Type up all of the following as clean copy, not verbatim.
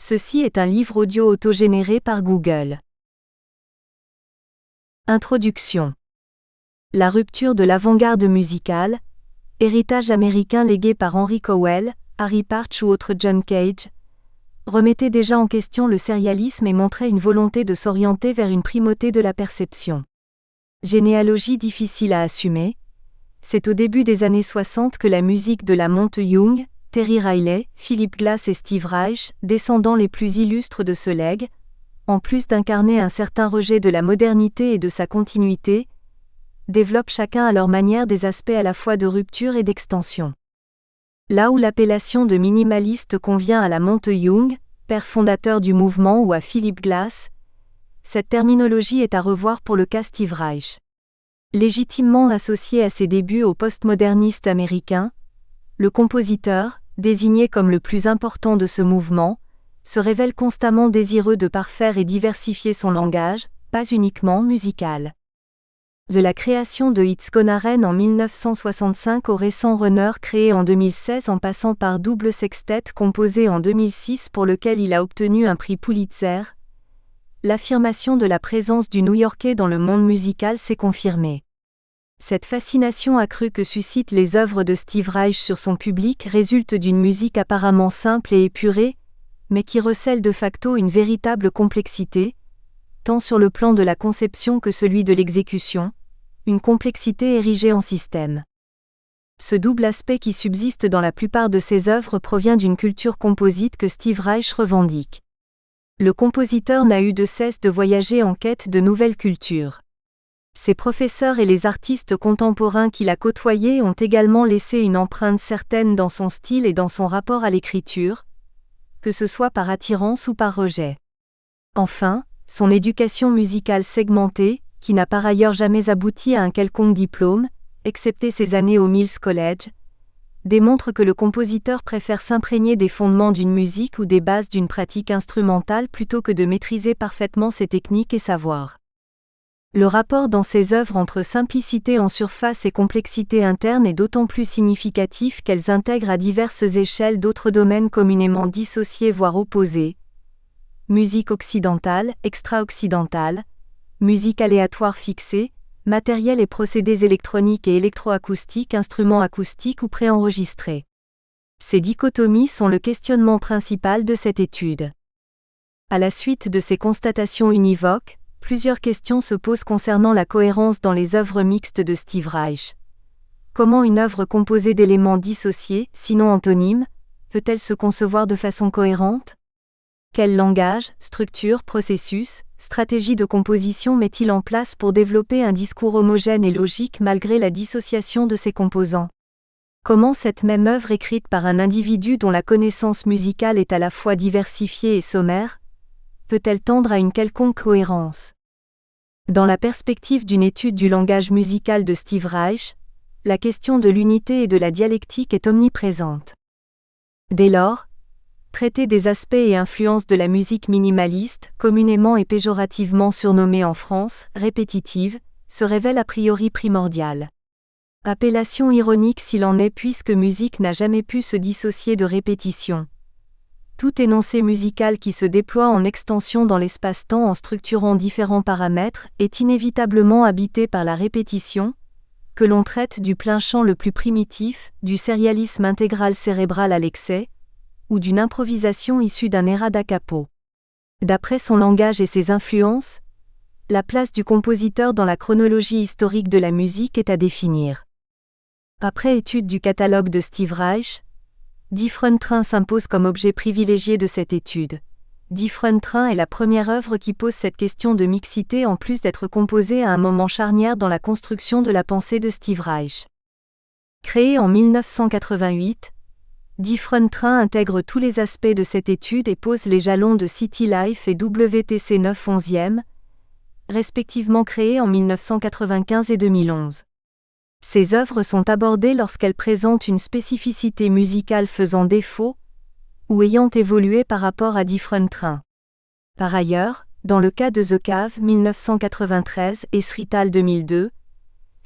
Ceci est un livre audio autogénéré par Google. Introduction. La rupture de l'avant-garde musicale, héritage américain légué par Henry Cowell, Harry Partch ou autre John Cage, remettait déjà en question le sérialisme et montrait une volonté de s'orienter vers une primauté de la perception. Généalogie difficile à assumer, c'est au début des années 60 que la musique de la Monte Young, Terry Riley, Philip Glass et Steve Reich, descendants les plus illustres de ce legs, en plus d'incarner un certain rejet de la modernité et de sa continuité, développent chacun à leur manière des aspects à la fois de rupture et d'extension. Là où l'appellation de minimaliste convient à la Monte Young, père fondateur du mouvement, ou à Philip Glass, cette terminologie est à revoir pour le cas Steve Reich. Légitimement associé à ses débuts au postmoderniste américain, le compositeur, désigné comme le plus important de ce mouvement, se révèle constamment désireux de parfaire et diversifier son langage, pas uniquement musical. De la création de It's Gonna Rain en 1965 au récent Runner créé en 2016 en passant par Double Sextet composé en 2006 pour lequel il a obtenu un prix Pulitzer, l'affirmation de la présence du New-Yorkais dans le monde musical s'est confirmée. Cette fascination accrue que suscitent les œuvres de Steve Reich sur son public résulte d'une musique apparemment simple et épurée, mais qui recèle de facto une véritable complexité, tant sur le plan de la conception que celui de l'exécution, une complexité érigée en système. Ce double aspect qui subsiste dans la plupart de ses œuvres provient d'une culture composite que Steve Reich revendique. Le compositeur n'a eu de cesse de voyager en quête de nouvelles cultures. Ses professeurs et les artistes contemporains qu'il a côtoyés ont également laissé une empreinte certaine dans son style et dans son rapport à l'écriture, que ce soit par attirance ou par rejet. Enfin, son éducation musicale segmentée, qui n'a par ailleurs jamais abouti à un quelconque diplôme, excepté ses années au Mills College, démontre que le compositeur préfère s'imprégner des fondements d'une musique ou des bases d'une pratique instrumentale plutôt que de maîtriser parfaitement ses techniques et savoirs. Le rapport dans ses œuvres entre simplicité en surface et complexité interne est d'autant plus significatif qu'elles intègrent à diverses échelles d'autres domaines communément dissociés voire opposés. Musique occidentale, extra-occidentale, musique aléatoire fixée, matériel et procédés électroniques et électroacoustiques, instruments acoustiques ou préenregistrés. Ces dichotomies sont le questionnement principal de cette étude. À la suite de ces constatations univoques, plusieurs questions se posent concernant la cohérence dans les œuvres mixtes de Steve Reich. Comment une œuvre composée d'éléments dissociés, sinon antonymes, peut-elle se concevoir de façon cohérente ? Quel langage, structure, processus, stratégie de composition met-il en place pour développer un discours homogène et logique malgré la dissociation de ses composants ? Comment cette même œuvre écrite par un individu dont la connaissance musicale est à la fois diversifiée et sommaire, peut-elle tendre à une quelconque cohérence ? Dans la perspective d'une étude du langage musical de Steve Reich, la question de l'unité et de la dialectique est omniprésente. Dès lors, traiter des aspects et influences de la musique minimaliste, communément et péjorativement surnommée en France, répétitive, se révèle a priori primordial. Appellation ironique s'il en est puisque musique n'a jamais pu se dissocier de répétition. Tout énoncé musical qui se déploie en extension dans l'espace-temps en structurant différents paramètres est inévitablement habité par la répétition, que l'on traite du plein champ le plus primitif, du sérialisme intégral cérébral à l'excès, ou d'une improvisation issue d'un era da capo. D'après son langage et ses influences, la place du compositeur dans la chronologie historique de la musique est à définir. Après étude du catalogue de Steve Reich, Different Train s'impose comme objet privilégié de cette étude. Different Train est la première œuvre qui pose cette question de mixité en plus d'être composée à un moment charnière dans la construction de la pensée de Steve Reich. Créé en 1988, Different Train intègre tous les aspects de cette étude et pose les jalons de City Life et WTC 9/11e, respectivement créés en 1995 et 2011. Ces œuvres sont abordées lorsqu'elles présentent une spécificité musicale faisant défaut, ou ayant évolué par rapport à Different Train. Par ailleurs, dans le cas de The Cave 1993 et Srital 2002,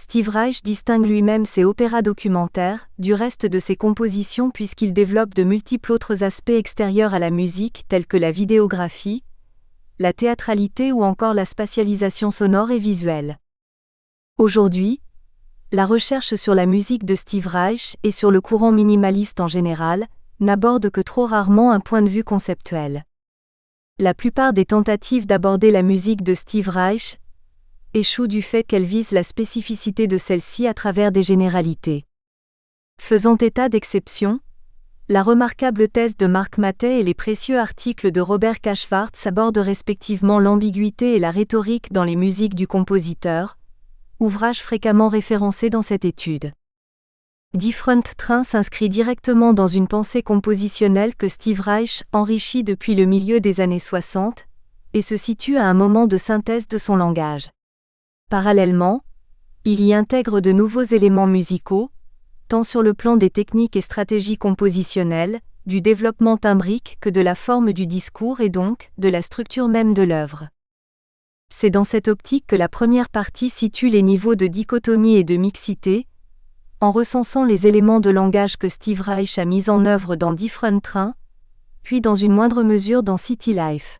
Steve Reich distingue lui-même ses opéras documentaires du reste de ses compositions puisqu'il développe de multiples autres aspects extérieurs à la musique tels que la vidéographie, la théâtralité ou encore la spatialisation sonore et visuelle. Aujourd'hui, la recherche sur la musique de Steve Reich et sur le courant minimaliste en général n'aborde que trop rarement un point de vue conceptuel. La plupart des tentatives d'aborder la musique de Steve Reich échouent du fait qu'elle vise la spécificité de celle-ci à travers des généralités. Faisant état d'exceptions, la remarquable thèse de Mark Mattei et les précieux articles de Robert Kaschwartz abordent respectivement l'ambiguïté et la rhétorique dans les musiques du compositeur, ouvrage fréquemment référencé dans cette étude. Different Train s'inscrit directement dans une pensée compositionnelle que Steve Reich enrichit depuis le milieu des années 60, et se situe à un moment de synthèse de son langage. Parallèlement, il y intègre de nouveaux éléments musicaux, tant sur le plan des techniques et stratégies compositionnelles, du développement timbrique que de la forme du discours et donc de la structure même de l'œuvre. C'est dans cette optique que la première partie situe les niveaux de dichotomie et de mixité, en recensant les éléments de langage que Steve Reich a mis en œuvre dans Different Train, puis dans une moindre mesure dans City Life.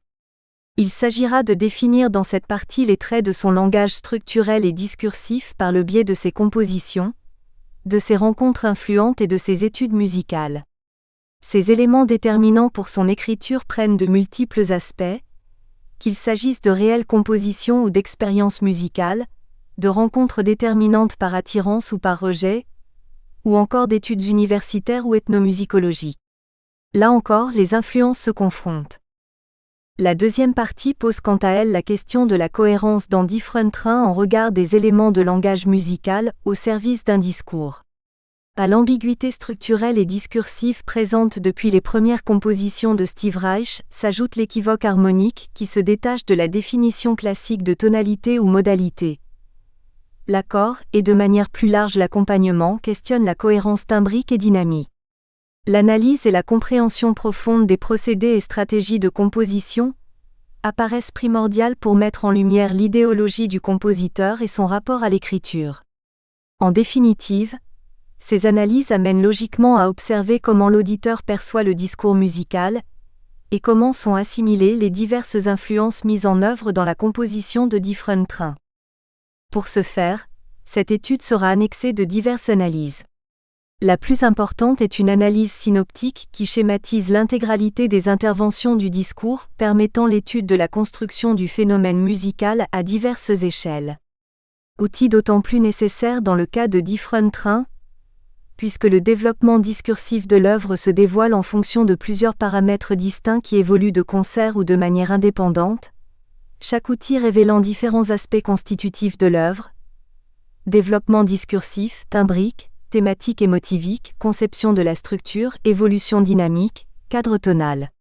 Il s'agira de définir dans cette partie les traits de son langage structurel et discursif par le biais de ses compositions, de ses rencontres influentes et de ses études musicales. Ces éléments déterminants pour son écriture prennent de multiples aspects, qu'il s'agisse de réelles compositions ou d'expériences musicales, de rencontres déterminantes par attirance ou par rejet, ou encore d'études universitaires ou ethnomusicologiques. Là encore, les influences se confrontent. La deuxième partie pose quant à elle la question de la cohérence dans Different Train en regard des éléments de langage musical au service d'un discours. À l'ambiguïté structurelle et discursive présente depuis les premières compositions de Steve Reich s'ajoute l'équivoque harmonique qui se détache de la définition classique de tonalité ou modalité. L'accord, et de manière plus large l'accompagnement, questionne la cohérence timbrique et dynamique. L'analyse et la compréhension profonde des procédés et stratégies de composition apparaissent primordiales pour mettre en lumière l'idéologie du compositeur et son rapport à l'écriture. En définitive, ces analyses amènent logiquement à observer comment l'auditeur perçoit le discours musical et comment sont assimilées les diverses influences mises en œuvre dans la composition de Different Train. Pour ce faire, cette étude sera annexée de diverses analyses. La plus importante est une analyse synoptique qui schématise l'intégralité des interventions du discours, permettant l'étude de la construction du phénomène musical à diverses échelles. Outil d'autant plus nécessaire dans le cas de Different Train, puisque le développement discursif de l'œuvre se dévoile en fonction de plusieurs paramètres distincts qui évoluent de concert ou de manière indépendante, chaque outil révélant différents aspects constitutifs de l'œuvre: développement discursif, timbrique, thématique émotivique, conception de la structure, évolution dynamique, cadre tonal.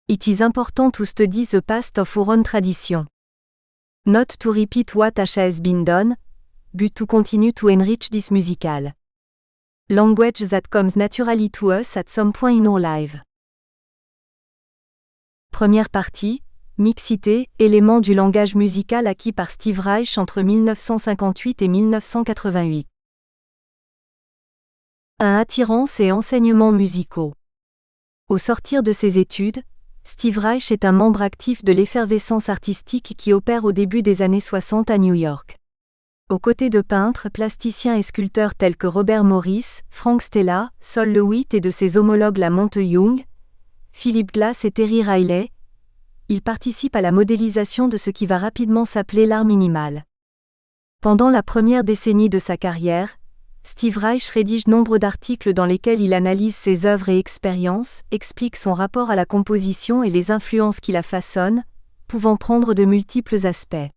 It is important to study the past of our own tradition. Not to repeat what has been done, but to continue to enrich this musical language that comes naturally to us at some point in our life. Première partie, mixité, élément du langage musical acquis par Steve Reich entre 1958 et 1988. 1. Attirance et enseignements musicaux. Au sortir de ses études, Steve Reich est un membre actif de l'effervescence artistique qui opère au début des années 60 à New York. Aux côtés de peintres, plasticiens et sculpteurs tels que Robert Morris, Frank Stella, Sol LeWitt et de ses homologues Lamont Young, Philip Glass et Terry Riley, il participe à la modélisation de ce qui va rapidement s'appeler l'art minimal. Pendant la première décennie de sa carrière, Steve Reich rédige nombre d'articles dans lesquels il analyse ses œuvres et expériences, explique son rapport à la composition et les influences qui la façonnent, pouvant prendre de multiples aspects.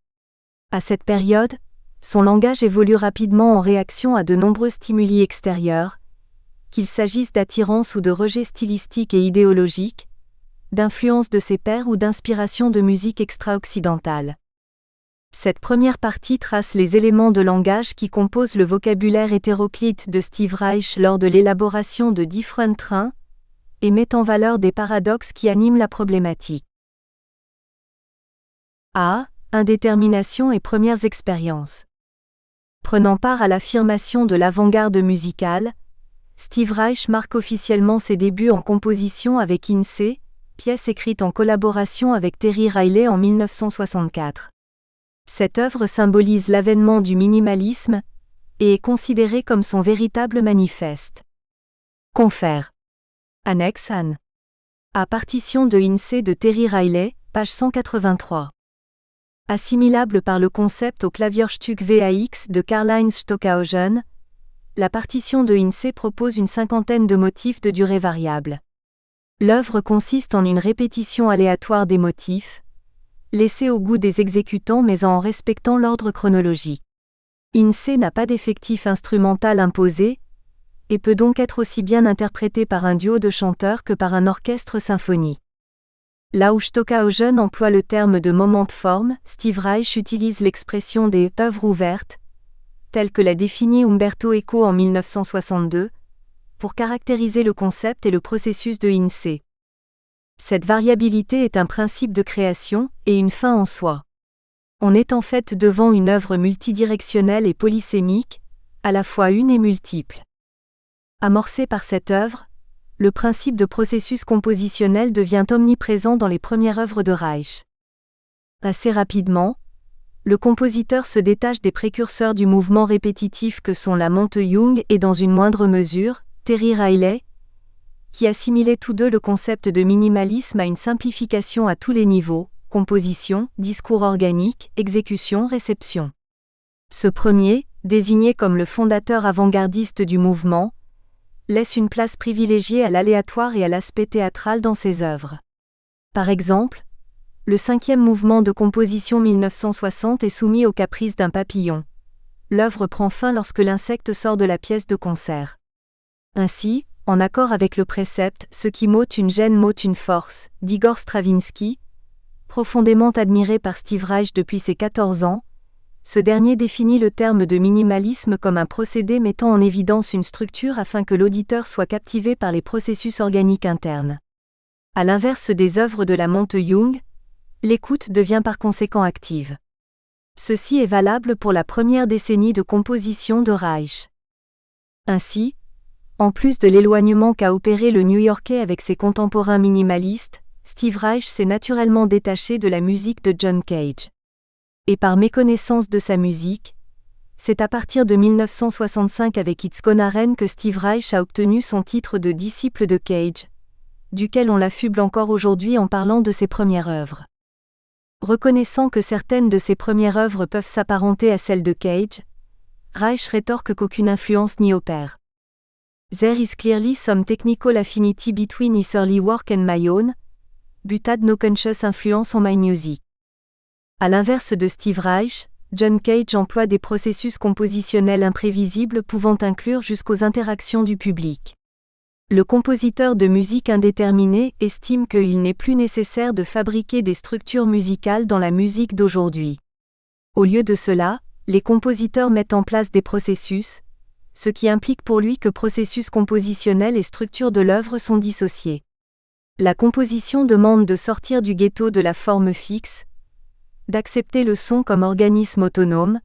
À cette période, son langage évolue rapidement en réaction à de nombreux stimuli extérieurs, qu'il s'agisse d'attirance ou de rejet stylistique et idéologique, d'influence de ses pairs ou d'inspiration de musique extra-occidentale. Cette première partie trace les éléments de langage qui composent le vocabulaire hétéroclite de Steve Reich lors de l'élaboration de Different Train et met en valeur des paradoxes qui animent la problématique. A. indétermination et premières expériences. Prenant part à l'affirmation de l'avant-garde musicale, Steve Reich marque officiellement ses débuts en composition avec INSEE, pièce écrite en collaboration avec Terry Riley en 1964. Cette œuvre symbolise l'avènement du minimalisme et est considérée comme son véritable manifeste. Confère. Annexe Anne. À partition de INSEE de Terry Riley, page 183. Assimilable par le concept au Klavierstück VAX de Karl-Heinz Stockhausen, la partition de INSEE propose une cinquantaine de motifs de durée variable. L'œuvre consiste en une répétition aléatoire des motifs, laissée au goût des exécutants mais en respectant l'ordre chronologique. INSEE n'a pas d'effectif instrumental imposé, et peut donc être aussi bien interprété par un duo de chanteurs que par un orchestre symphonique. Là où Stockhausen emploie le terme de moment de forme, Steve Reich utilise l'expression des « œuvres ouvertes », telle que l'a définie Umberto Eco en 1962, pour caractériser le concept et le processus de INSEE. Cette variabilité est un principe de création et une fin en soi. On est en fait devant une œuvre multidirectionnelle et polysémique, à la fois une et multiple. Amorcé par cette œuvre, le principe de processus compositionnel devient omniprésent dans les premières œuvres de Reich. Assez rapidement, le compositeur se détache des précurseurs du mouvement répétitif que sont la Monte-Young et dans une moindre mesure, Terry Riley, qui assimilaient tous deux le concept de minimalisme à une simplification à tous les niveaux, composition, discours organique, exécution, réception. Ce premier, désigné comme le fondateur avant-gardiste du mouvement, laisse une place privilégiée à l'aléatoire et à l'aspect théâtral dans ses œuvres. Par exemple, le 5e mouvement de composition 1960 est soumis au caprice d'un papillon. L'œuvre prend fin lorsque l'insecte sort de la pièce de concert. Ainsi, en accord avec le précepte « Ce qui m'ôte une gêne m'ôte une force » d'Igor Stravinsky, profondément admiré par Steve Reich depuis ses 14 ans, ce dernier définit le terme de minimalisme comme un procédé mettant en évidence une structure afin que l'auditeur soit captivé par les processus organiques internes. À l'inverse des œuvres de la Monte-Young, l'écoute devient par conséquent active. Ceci est valable pour la première décennie de composition de Reich. Ainsi, en plus de l'éloignement qu'a opéré le New-Yorkais avec ses contemporains minimalistes, Steve Reich s'est naturellement détaché de la musique de John Cage. Et par méconnaissance de sa musique, c'est à partir de 1965 avec It's Gonna Rain que Steve Reich a obtenu son titre de disciple de Cage, duquel on l'affuble encore aujourd'hui en parlant de ses premières œuvres. Reconnaissant que certaines de ses premières œuvres peuvent s'apparenter à celles de Cage, Reich rétorque qu'aucune influence n'y opère. There is clearly some technical affinity between his early work and my own, but had no conscious influence on my music. À l'inverse de Steve Reich, John Cage emploie des processus compositionnels imprévisibles pouvant inclure jusqu'aux interactions du public. Le compositeur de musique indéterminée estime qu'il n'est plus nécessaire de fabriquer des structures musicales dans la musique d'aujourd'hui. Au lieu de cela, les compositeurs mettent en place des processus, ce qui implique pour lui que processus compositionnel et structure de l'œuvre sont dissociés. La composition demande de sortir du ghetto de la forme fixe, d'accepter le son comme organisme autonome,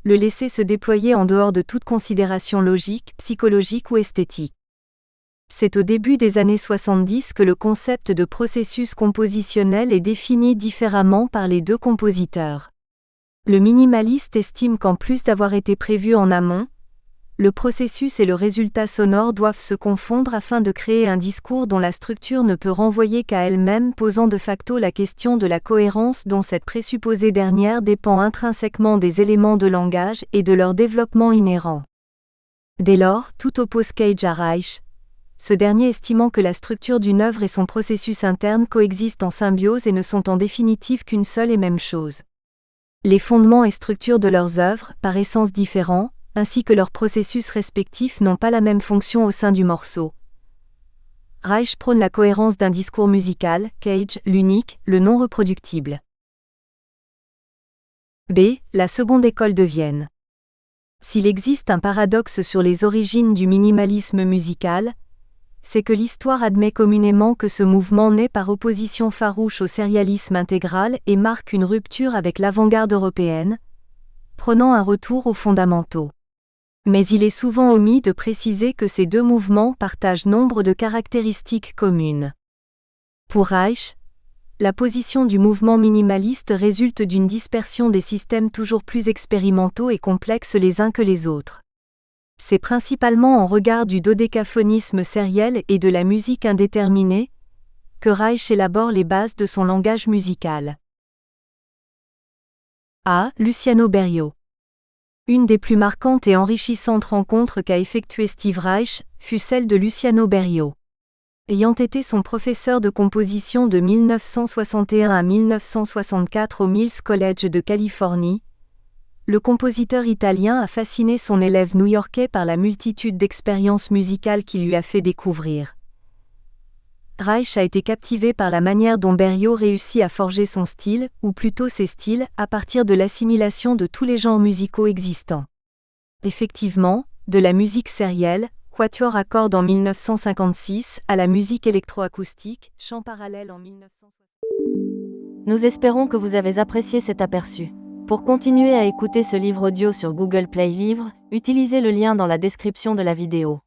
le laisser se déployer en dehors de toute considération logique, psychologique ou esthétique. C'est au début des années 70 que le concept de processus compositionnel est défini différemment par les deux compositeurs. Le minimaliste estime qu'en plus d'avoir été prévu en amont, le processus et le résultat sonore doivent se confondre afin de créer un discours dont la structure ne peut renvoyer qu'à elle-même, posant de facto la question de la cohérence dont cette présupposée dernière dépend intrinsèquement des éléments de langage et de leur développement inhérent. Dès lors, tout oppose Cage à Reich, ce dernier estimant que la structure d'une œuvre et son processus interne coexistent en symbiose et ne sont en définitive qu'une seule et même chose. Les fondements et structures de leurs œuvres, par essence différents, ainsi que leurs processus respectifs n'ont pas la même fonction au sein du morceau. Reich prône la cohérence d'un discours musical, Cage, l'unique, le non reproductible. B. La seconde école de Vienne. S'il existe un paradoxe sur les origines du minimalisme musical, c'est que l'histoire admet communément que ce mouvement naît par opposition farouche au sérialisme intégral et marque une rupture avec l'avant-garde européenne, prenant un retour aux fondamentaux. Mais il est souvent omis de préciser que ces deux mouvements partagent nombre de caractéristiques communes. Pour Reich, la position du mouvement minimaliste résulte d'une dispersion des systèmes toujours plus expérimentaux et complexes les uns que les autres. C'est principalement en regard du dodécaphonisme sériel et de la musique indéterminée que Reich élabore les bases de son langage musical. A. Luciano Berio. Une des plus marquantes et enrichissantes rencontres qu'a effectuée Steve Reich fut celle de Luciano Berio. Ayant été son professeur de composition de 1961 à 1964 au Mills College de Californie, le compositeur italien a fasciné son élève new-yorkais par la multitude d'expériences musicales qu'il lui a fait découvrir. Reich a été captivé par la manière dont Berio réussit à forger son style, ou plutôt ses styles, à partir de l'assimilation de tous les genres musicaux existants. Effectivement, de la musique sérielle, quatuor à cordes en 1956, à la musique électroacoustique, chant parallèle en 1960. Nous espérons que vous avez apprécié cet aperçu. Pour continuer à écouter ce livre audio sur Google Play Livres, utilisez le lien dans la description de la vidéo.